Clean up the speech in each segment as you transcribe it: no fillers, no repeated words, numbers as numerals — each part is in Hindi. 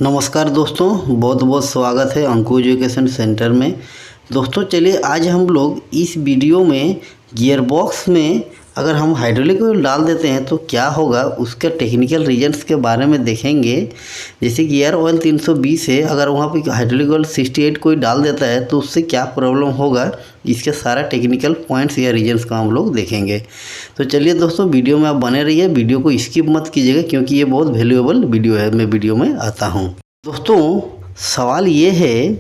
नमस्कार दोस्तों, बहुत बहुत स्वागत है अंकु एजुकेशन सेंटर में। दोस्तों चलिए आज हम लोग इस वीडियो में गियर बॉक्स में अगर हम हाइड्रोलिक ऑयल डाल देते हैं तो क्या होगा, उसके टेक्निकल रीजंस के बारे में देखेंगे। जैसे गियर ऑयल 320 है, अगर वहाँ पे हाइड्रोलिक ऑयल 68 कोई डाल देता है तो उससे क्या प्रॉब्लम होगा, इसके सारा टेक्निकल पॉइंट्स या रीजंस का हम लोग देखेंगे। तो चलिए दोस्तों वीडियो में आप बने रहिए, वीडियो को स्किप मत कीजिएगा क्योंकि ये बहुत वैल्यूएबल वीडियो है। मैं वीडियो में आता हूँ। दोस्तों सवाल ये है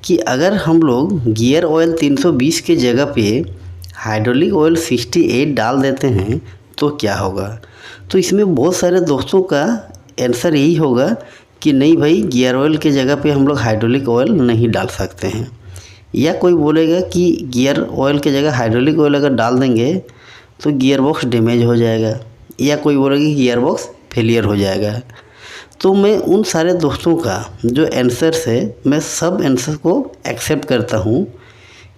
कि अगर हम लोग गियर ऑयल 320 के जगह पे हाइड्रोलिक ऑयल 68 डाल देते हैं तो क्या होगा। तो इसमें बहुत सारे दोस्तों का आंसर यही होगा कि नहीं भाई, गियर ऑयल के जगह पे हम लोग हाइड्रोलिक ऑयल नहीं डाल सकते हैं। या कोई बोलेगा कि गियर ऑयल के जगह हाइड्रोलिक ऑयल अगर डाल देंगे तो गियर बॉक्स डैमेज हो जाएगा, या कोई बोलेगा कि गियर बॉक्स फेलियर हो जाएगा। तो मैं उन सारे दोस्तों का जो आंसर्स है, मैं सब आंसर को एक्सेप्ट करता हूँ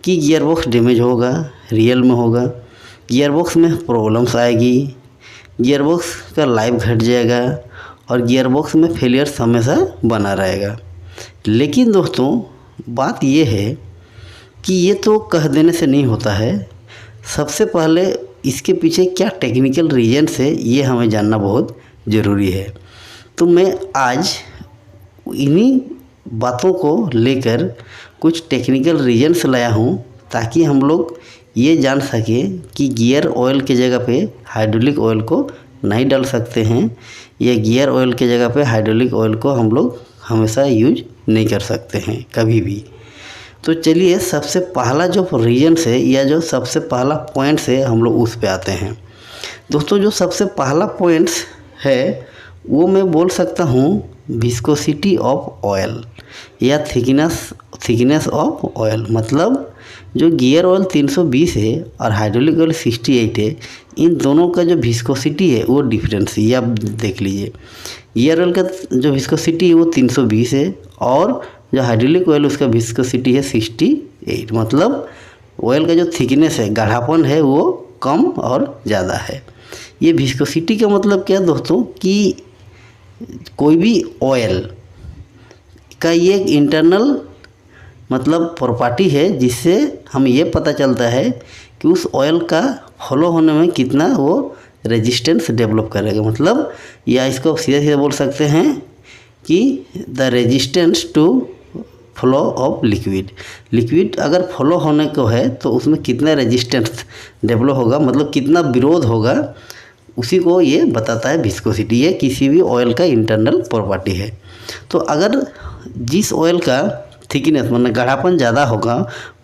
कि गियर बॉक्स डैमेज होगा, रियल में होगा, गियर बॉक्स में प्रॉब्लम्स आएगी, गियर बॉक्स का लाइफ घट जाएगा और गियर बॉक्स में फेलियर हमेशा बना रहेगा। लेकिन दोस्तों बात ये है कि ये तो कह देने से नहीं होता है। सबसे पहले इसके पीछे क्या टेक्निकल रीजन्स है ये हमें जानना बहुत ज़रूरी है। तो मैं आज इन्हीं बातों को लेकर कुछ टेक्निकल रीजन्स लाया हूँ ताकि हम लोग ये जान सकें कि गियर ऑयल के जगह पे हाइड्रोलिक ऑयल को नहीं डाल सकते हैं, या गियर ऑयल के जगह पे हाइड्रोलिक ऑयल को हम लोग हमेशा यूज नहीं कर सकते हैं कभी भी। तो चलिए सबसे पहला जो रीजन्स है या जो सबसे पहला पॉइंट्स है हम लोग उस पे आते हैं। दोस्तों जो सबसे पहला पॉइंट्स है वो मैं बोल सकता हूँ विस्कोसिटी ऑफ ऑयल या थिकनेस ऑफ ऑयल। मतलब जो गियर ऑयल 320 है और हाइड्रोलिक ऑयल 68 है, इन दोनों का जो विस्कोसिटी है वो डिफरेंस है। ये आप देख लीजिए, गियर ऑयल का जो विस्कोसिटी है वो 320 है और जो हाइड्रोलिक ऑयल उसका विस्कोसिटी है 68। मतलब ऑयल का जो थिकनेस है, गाढ़ापन है, वो कम और ज़्यादा है। ये विस्कोसिटी का मतलब क्या दोस्तों कि कोई भी ऑयल का ये एक इंटरनल मतलब प्रॉपर्टी है जिससे हम ये पता चलता है कि उस ऑयल का फ्लो होने में कितना वो रेजिस्टेंस डेवलप करेगा। मतलब या इसको सीधे सीधे बोल सकते हैं कि the resistance to flow of liquid अगर फ्लो होने को है तो उसमें कितना रेजिस्टेंस डेवलप होगा, मतलब कितना विरोध होगा, उसी को ये बताता है विस्कोसिटी। ये किसी भी ऑयल का इंटरनल प्रॉपर्टी है। तो अगर जिस ऑयल का थिकनेस मतलब गाढ़ापन ज़्यादा होगा,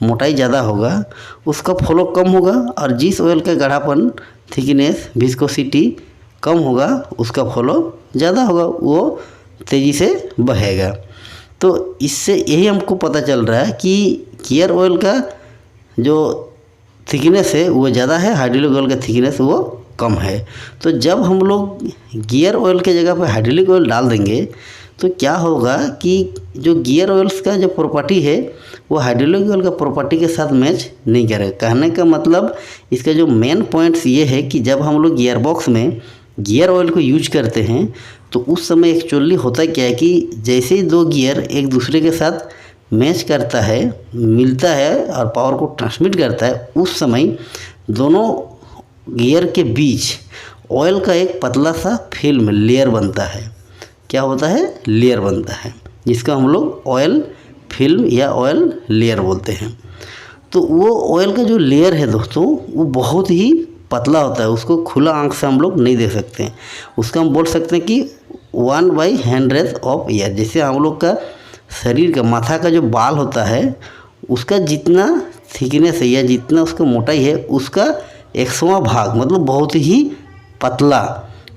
मोटाई ज़्यादा होगा, उसका फ्लो कम होगा, और जिस ऑयल का गाढ़ापन थिकनेस विस्कोसिटी कम होगा उसका फ्लो ज़्यादा होगा, वो तेज़ी से बहेगा। तो इससे यही हमको पता चल रहा है कि गियर ऑयल का जो थिकनेस है वो ज़्यादा है, हाइड्रोलिक ऑयल का थिकनेस वो कम है। तो जब हम लोग गियर ऑयल के जगह पर हाइड्रोलिक ऑयल डाल देंगे तो क्या होगा कि जो गियर ऑयल्स का जो प्रॉपर्टी है वो हाइड्रोलिक ऑयल का प्रॉपर्टी के साथ मैच नहीं करेगा। कहने का मतलब इसका जो मेन पॉइंट्स ये है कि जब हम लोग गियर बॉक्स में गियर ऑयल को यूज करते हैं तो उस समय एक्चुअली होता क्या है कि जैसे ही दो गियर एक दूसरे के साथ मैच करता है, मिलता है और पावर को ट्रांसमिट करता है, उस समय दोनों गियर के बीच ऑयल का एक पतला सा फिल्म लेयर बनता है। क्या होता है? लेयर बनता है, जिसका हम लोग ऑयल फिल्म या ऑयल लेयर बोलते हैं। तो वो ऑयल का जो लेयर है दोस्तों वो बहुत ही पतला होता है, उसको खुला आंख से हम लोग नहीं देख सकते हैं। उसका हम बोल सकते हैं कि 1/100th ऑफ ईयर। जैसे हम लोग का शरीर का माथा का जो बाल होता है उसका जितना थिकनेस है या जितना उसका मोटाई है उसका 100वां भाग, मतलब बहुत ही पतला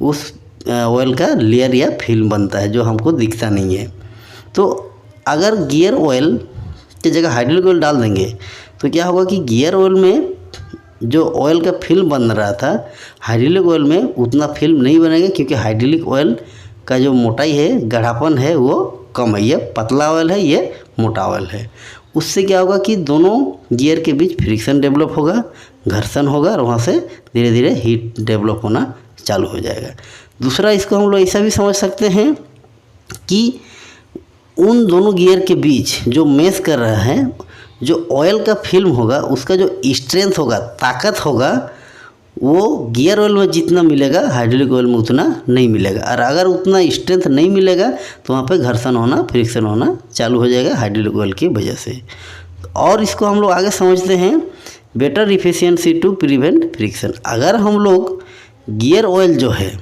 उस ऑयल का लेयर या फिल्म बनता है जो हमको दिखता नहीं है। तो अगर गियर ऑयल की जगह हाइड्रोलिक ऑयल डाल देंगे तो क्या होगा कि गियर ऑयल में जो ऑयल का फिल्म बन रहा था, हाइड्रोलिक ऑयल में उतना फिल्म नहीं बनेगा क्योंकि हाइड्रोलिक ऑयल का जो मोटाई है, गाढ़ापन है, वो कम है। ये पतला ऑयल है, ये मोटा ऑयल है। उससे क्या होगा कि दोनों गियर के बीच फ्रिक्शन डेवलप होगा, घर्षण होगा और वहाँ से धीरे धीरे हीट डेवलप होना चालू हो जाएगा। दूसरा इसको हम लोग ऐसा भी समझ सकते हैं कि उन दोनों गियर के बीच जो मेश कर रहा है, जो ऑयल का फिल्म होगा उसका जो स्ट्रेंथ होगा, ताकत होगा, वो गियर ऑयल में जितना मिलेगा हाइड्रोलिक ऑयल में उतना नहीं मिलेगा। और अगर उतना स्ट्रेंथ नहीं मिलेगा तो वहाँ पे घर्षण होना, फ्रिक्शन होना चालू हो जाएगा हाइड्रोलिक ऑयल की वजह से। और इसको हम लोग आगे समझते हैं, better efficiency to prevent friction. अगर हम लोग गियर ऑयल जो है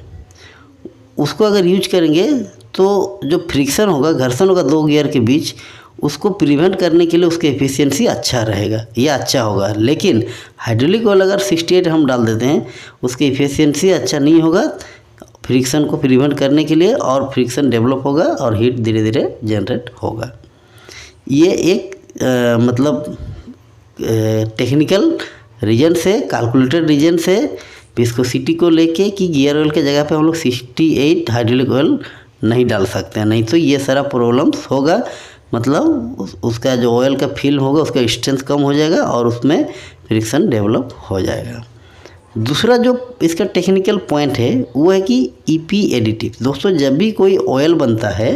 उसको अगर यूज करेंगे तो जो फ्रिक्शन होगा, घर्षण होगा दो गियर के बीच, उसको प्रिवेंट करने के लिए उसकी एफिशिएंसी अच्छा रहेगा या अच्छा होगा। लेकिन हाइड्रोलिक ऑयल अगर 68 हम डाल देते हैं, उसकी एफिशिएंसी अच्छा नहीं होगा फ्रिक्शन को प्रिवेंट करने के लिए, और फ्रिक्शन डेवलप होगा और हीट धीरे धीरे जनरेट होगा। ये एक मतलब टेक्निकल रीजन से, कैलकुलेटेड रीजन से विस्कोसिटी को लेके कि गियर ऑयल के जगह पे हम लोग 68 हाइड्रोलिक ऑयल नहीं डाल सकते हैं, नहीं तो ये सारा प्रॉब्लम्स होगा। मतलब उसका जो ऑयल का फिल्म होगा उसका स्ट्रेंथ कम हो जाएगा और उसमें फ्रिक्शन डेवलप हो जाएगा। दूसरा जो इसका टेक्निकल पॉइंट है वो है कि ईपी एडिटिव। दोस्तों, जब भी कोई ऑयल बनता है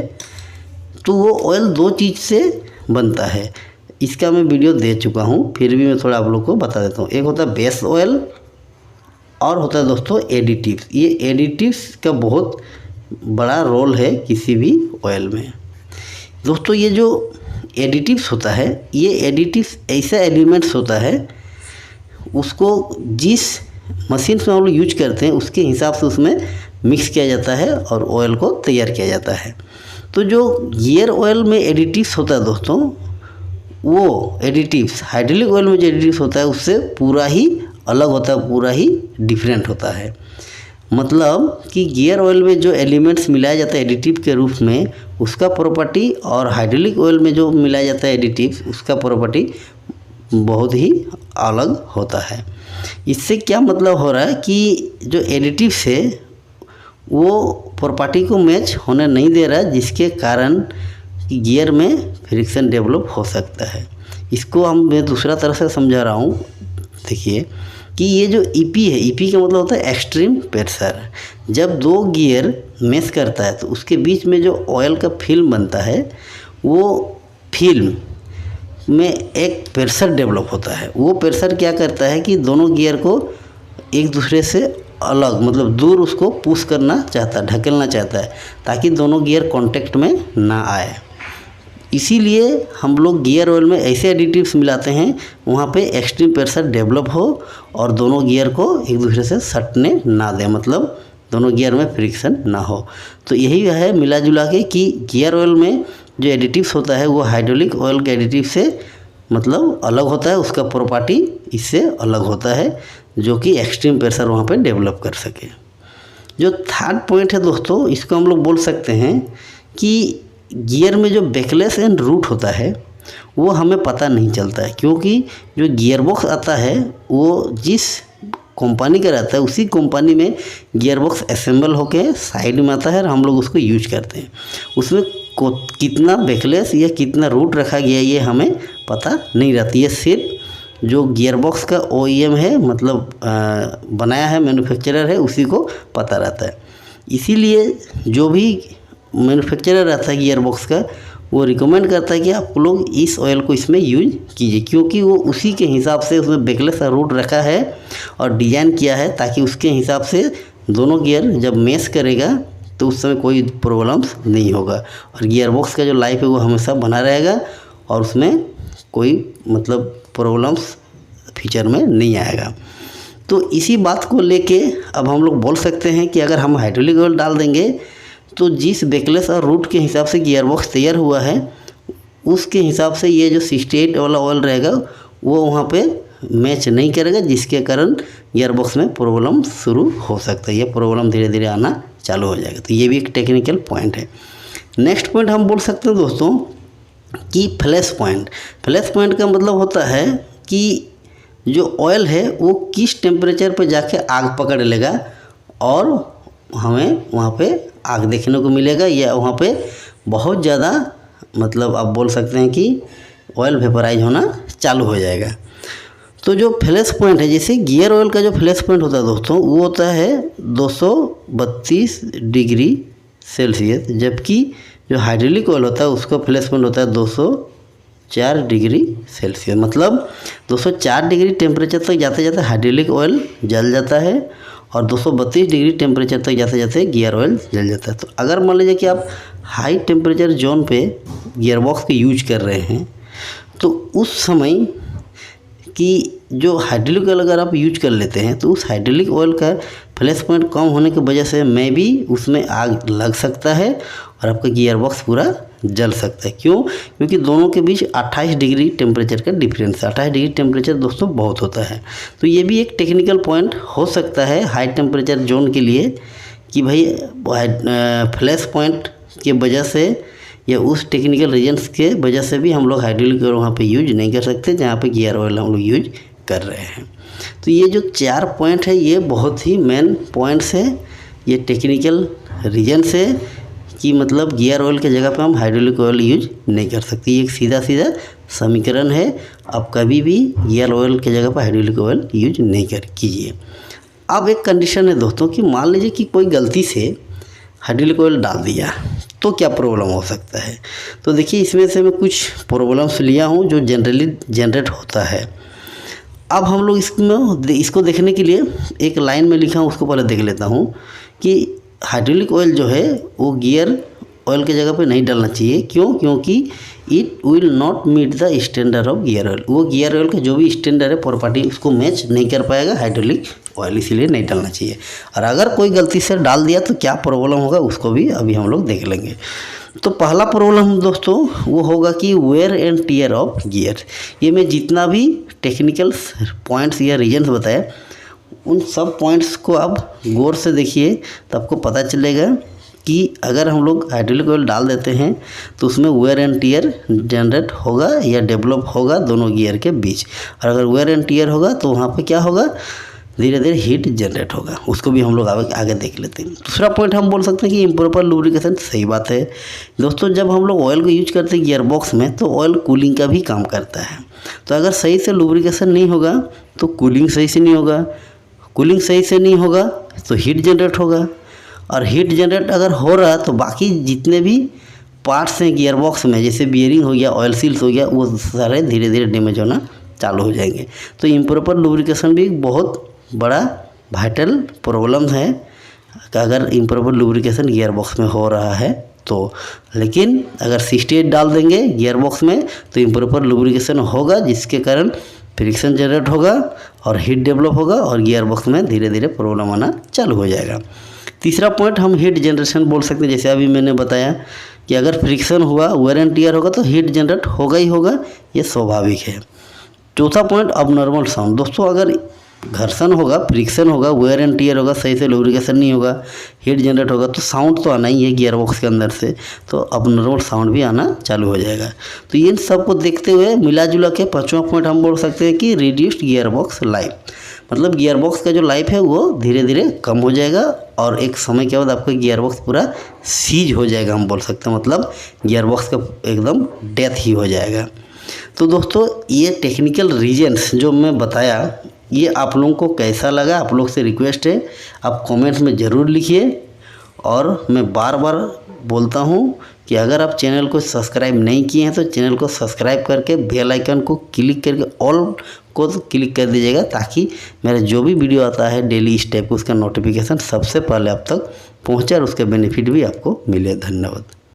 तो वो ऑयल दो चीज़ से बनता है। इसका मैं वीडियो दे चुका हूँ, फिर भी मैं थोड़ा आप लोग को बता देता हूँ। एक होता है बेस ऑयल और होता है दोस्तों एडिटिव्स। ये एडिटिव्स का बहुत बड़ा रोल है किसी भी ऑयल में। दोस्तों, ये जो एडिटिव्स होता है, ये एडिटिव्स ऐसा एलिमेंट्स होता है, उसको जिस मशीन में हम लोग यूज करते हैं उसके हिसाब से उसमें मिक्स किया जाता है और ऑयल को तैयार किया जाता है। तो जो गियर ऑयल में एडिटिव्स होता है दोस्तों, वो एडिटिव्स हाइड्रोलिक ऑयल में जो एडिटिव्स होता है उससे पूरा ही अलग होता है, पूरा ही डिफरेंट होता है। मतलब कि गियर ऑयल में जो एलिमेंट्स मिलाया जाता है एडिटिव के रूप में, उसका प्रॉपर्टी और हाइड्रोलिक ऑयल में जो मिलाया जाता है एडिटिव, उसका प्रॉपर्टी बहुत ही अलग होता है। इससे क्या मतलब हो रहा है कि जो एडिटिव है वो प्रॉपर्टी को मैच होने नहीं दे रहा है, जिसके कारण गियर में फ्रिक्शन डेवलप हो सकता है। इसको मैं दूसरा तरह से समझा रहा हूँ। देखिए कि ये जो ईपी है, ईपी का मतलब होता है एक्सट्रीम प्रेशर। जब दो गियर मेश करता है तो उसके बीच में जो ऑयल का फिल्म बनता है, वो फिल्म में एक प्रेशर डेवलप होता है। वो प्रेशर क्या करता है कि दोनों गियर को एक दूसरे से अलग, मतलब दूर उसको पुश करना चाहता है, ढकेलना चाहता है, ताकि दोनों गियर कांटेक्ट में ना आए। इसीलिए हम लोग गियर ऑयल में ऐसे एडिटिव्स मिलाते हैं वहाँ पे एक्सट्रीम प्रेशर डेवलप हो और दोनों गियर को एक दूसरे से सटने ना दें, मतलब दोनों गियर में फ्रिक्शन ना हो। तो यही है मिला जुला के कि गियर ऑयल में जो एडिटिव्स होता है वो हाइड्रोलिक ऑयल के एडिटिव से मतलब अलग होता है, उसका प्रॉपर्टी इससे अलग होता है, जो कि एक्सट्रीम प्रेशर वहाँ पे डेवलप कर सके। जो थर्ड पॉइंट है दोस्तों, इसको हम लोग बोल सकते हैं कि गियर में जो बैकलेस एंड रूट होता है वो हमें पता नहीं चलता है, क्योंकि जो गियर बॉक्स आता है वो जिस कंपनी का रहता है उसी कंपनी में गियर बॉक्स असेंबल होके साइड में आता है और हम लोग उसको यूज करते हैं। उसमें कितना बैकलेस या कितना रूट रखा गया ये हमें पता नहीं रहती है। सिर्फ जो गियर बॉक्स का OEM है, मतलब बनाया है, मैन्युफैक्चरर है, उसी को पता रहता है। इसीलिए जो भी मैन्युफैक्चरर रहता है गियर बॉक्स का, वो रिकमेंड करता है कि आप लोग इस ऑयल को इसमें यूज कीजिए, क्योंकि वो उसी के हिसाब से उसमें बैकलेस का रूट रखा है और डिज़ाइन किया है, ताकि उसके हिसाब से दोनों गियर जब मेश करेगा तो उस समय कोई प्रॉब्लम्स नहीं होगा और गियर बॉक्स का जो लाइफ है वो हमेशा बना रहेगा और उसमें कोई मतलब प्रॉब्लम्स फ्यूचर में नहीं आएगा। तो इसी बात को लेके अब हम लोग बोल सकते हैं कि अगर हम हाइड्रोलिक ऑयल डाल देंगे तो जिस बैकलेस और रूट के हिसाब से गियर बॉक्स तैयार हुआ है उसके हिसाब से ये जो 68 वाला ऑयल रहेगा वो वहाँ पे मैच नहीं करेगा, जिसके कारण गियर बॉक्स में प्रॉब्लम शुरू हो सकता है। ये प्रॉब्लम धीरे धीरे आना चालू हो जाएगा। तो ये भी एक टेक्निकल पॉइंट है। नेक्स्ट पॉइंट हम बोल सकते हैं दोस्तों कि फ्लैश पॉइंट। फ्लैश पॉइंट का मतलब होता है कि जो ऑयल है वो किस टेम्परेचर पर जाके आग पकड़ लेगा और हमें वहाँ पे आग देखने को मिलेगा, या वहाँ पे बहुत ज़्यादा मतलब आप बोल सकते हैं कि ऑयल वेपराइज होना चालू हो जाएगा। तो जो फ्लैश पॉइंट है, जैसे गियर ऑयल का जो फ्लैश पॉइंट होता है दोस्तों, वो होता है 232 डिग्री सेल्सियस, जबकि जो हाइड्रोलिक ऑयल होता है उसका फ्लैश पॉइंट होता है 204 डिग्री सेल्सियस। मतलब 204 डिग्री टेम्परेचर तक जाते जाते हाइड्रोलिक ऑयल जल जाता है और 232 डिग्री टेम्परेचर तक जाते जाते गियर ऑयल जल जाता है। तो अगर मान लीजिए कि आप हाई टेम्परेचर जोन पे गियर बॉक्स के यूज कर रहे हैं तो उस समय कि जो हाइड्रोलिक ऑयल अगर आप यूज कर लेते हैं तो उस हाइड्रोलिक ऑयल का फ्लैश पॉइंट कम होने की वजह से में भी उसमें आग लग सकता है और आपका गियर बॉक्स पूरा जल सकता है। क्यों? क्योंकि दोनों के बीच 28 डिग्री टेम्परेचर का डिफरेंस है। 28 डिग्री टेम्परेचर दोस्तों बहुत होता है। तो ये भी एक टेक्निकल पॉइंट हो सकता है हाई टेम्परेचर जोन के लिए कि भाई फ्लैश पॉइंट की वजह से या उस टेक्निकल रीजन्स के वजह से भी हम लोग हाइड्रोलिक ऑयल वहाँ पे यूज नहीं कर सकते जहाँ पे गियर ऑयल हम लोग यूज कर रहे हैं। तो ये जो 4 पॉइंट है ये बहुत ही मेन पॉइंट्स है, ये टेक्निकल रीजन्स है कि मतलब गियर ऑयल के जगह पे हम हाइड्रोलिक ऑयल यूज नहीं कर सकते। ये एक सीधा सीधा समीकरण है, आप कभी भी गियर ऑयल के जगह पर हाइड्रोलिक ऑयल यूज नहीं कीजिए। अब एक कंडीशन है दोस्तों कि मान लीजिए कि कोई गलती से हाइड्रोलिक ऑयल डाल दिया तो क्या प्रॉब्लम हो सकता है। तो देखिए इसमें से मैं कुछ प्रॉब्लम्स लिया हूँ जो जनरली जनरेट होता है। अब हम लोग इसको देखने के लिए एक लाइन में लिखा हूँ उसको पहले देख लेता हूँ कि हाइड्रोलिक ऑयल जो है वो गियर ऑयल के जगह पे नहीं डालना चाहिए। क्यों? क्योंकि it will not meet the standard of gear oil. वो गियर ऑयल का जो भी स्टैंडर्ड है प्रॉपर्टी उसको मैच नहीं कर पाएगा हाइड्रोलिक ऑयल, इसीलिए नहीं डालना चाहिए। और अगर कोई गलती से डाल दिया तो क्या प्रॉब्लम होगा उसको भी अभी हम लोग देख लेंगे। तो पहला प्रॉब्लम दोस्तों वो होगा कि wear and tear of gear. ये मैं जितना भी टेक्निकल पॉइंट्स या रीजन्स बताया उन सब पॉइंट्स को आप गौर से देखिए तो आपको पता चलेगा कि अगर हम लोग हाइड्रोलिक ऑयल डाल देते हैं तो उसमें वेयर एंड टियर जनरेट होगा या डेवलप होगा दोनों गियर के बीच। और अगर वेयर एंड टियर होगा तो वहाँ पे क्या होगा, धीरे धीरे हीट जनरेट होगा। उसको भी हम लोग आगे देख लेते हैं। दूसरा पॉइंट हम बोल सकते हैं कि इम्प्रॉपर लुब्रिकेशन। सही बात है दोस्तों, जब हम लोग ऑयल को यूज करते हैं गियर बॉक्स में तो ऑयल कूलिंग का भी काम करता है। तो अगर सही से लुब्रिकेशन नहीं होगा तो कूलिंग सही से नहीं होगा, कूलिंग सही से नहीं होगा तो हीट जनरेट होगा, और हीट जनरेट अगर हो रहा तो बाकी जितने भी पार्ट्स हैं गियर बॉक्स में जैसे बियरिंग हो गया, ऑयल सील्स हो गया, वो सारे धीरे धीरे डैमेज होना चालू हो जाएंगे। तो इम्प्रॉपर लुब्रिकेशन भी बहुत बड़ा वाइटल प्रॉब्लम है अगर इम्प्रॉपर लुब्रिकेशन गियर बॉक्स में हो रहा है तो। लेकिन अगर 68 डाल देंगे गियर बॉक्स में तो इम्प्रॉपर लुब्रिकेशन होगा जिसके कारण फ्रिक्शन जनरेट होगा और हीट डेवलप होगा और गियर बॉक्स में धीरे धीरे प्रॉब्लम आना चालू हो जाएगा। तीसरा पॉइंट हम हीट जनरेशन बोल सकते हैं। जैसे अभी मैंने बताया कि अगर फ्रिक्शन हुआ, वेयर एंड टियर होगा तो हीट जनरेट होगा ही होगा, ये स्वाभाविक है। चौथा पॉइंट अबनॉर्मल साउंड। दोस्तों अगर घर्षण होगा, फ्रिक्शन होगा, वेयर एंड टियर होगा, सही से लुब्रिकेशन नहीं होगा, हीट जनरेट होगा तो साउंड तो आना ही है गियर बॉक्स के अंदर से, तो अबनॉर्मल साउंड भी आना चालू हो जाएगा। तो इन सब को देखते हुए मिला जुला के पाँचवा पॉइंट हम बोल सकते हैं कि रिड्यूस्ड गियर बॉक्स लाइफ। मतलब गियर बॉक्स का जो लाइफ है वो धीरे धीरे कम हो जाएगा और एक समय के बाद आपका गियर बॉक्स पूरा सीज हो जाएगा, हम बोल सकते हैं। मतलब गियर बॉक्स का एकदम डेथ ही हो जाएगा। तो दोस्तों ये टेक्निकल रीजन्स जो मैं बताया ये आप लोगों को कैसा लगा, आप लोग से रिक्वेस्ट है आप कमेंट्स में ज़रूर लिखिए। और मैं बार बार बोलता हूँ कि अगर आप चैनल को सब्सक्राइब नहीं किए हैं तो चैनल को सब्सक्राइब करके बेल आइकन को क्लिक करके ऑल को क्लिक कर दीजिएगा ताकि मेरा जो भी वीडियो आता है डेली स्टेप उसका नोटिफिकेशन सबसे पहले आप तक पहुँचे और उसका बेनिफिट भी आपको मिले। धन्यवाद।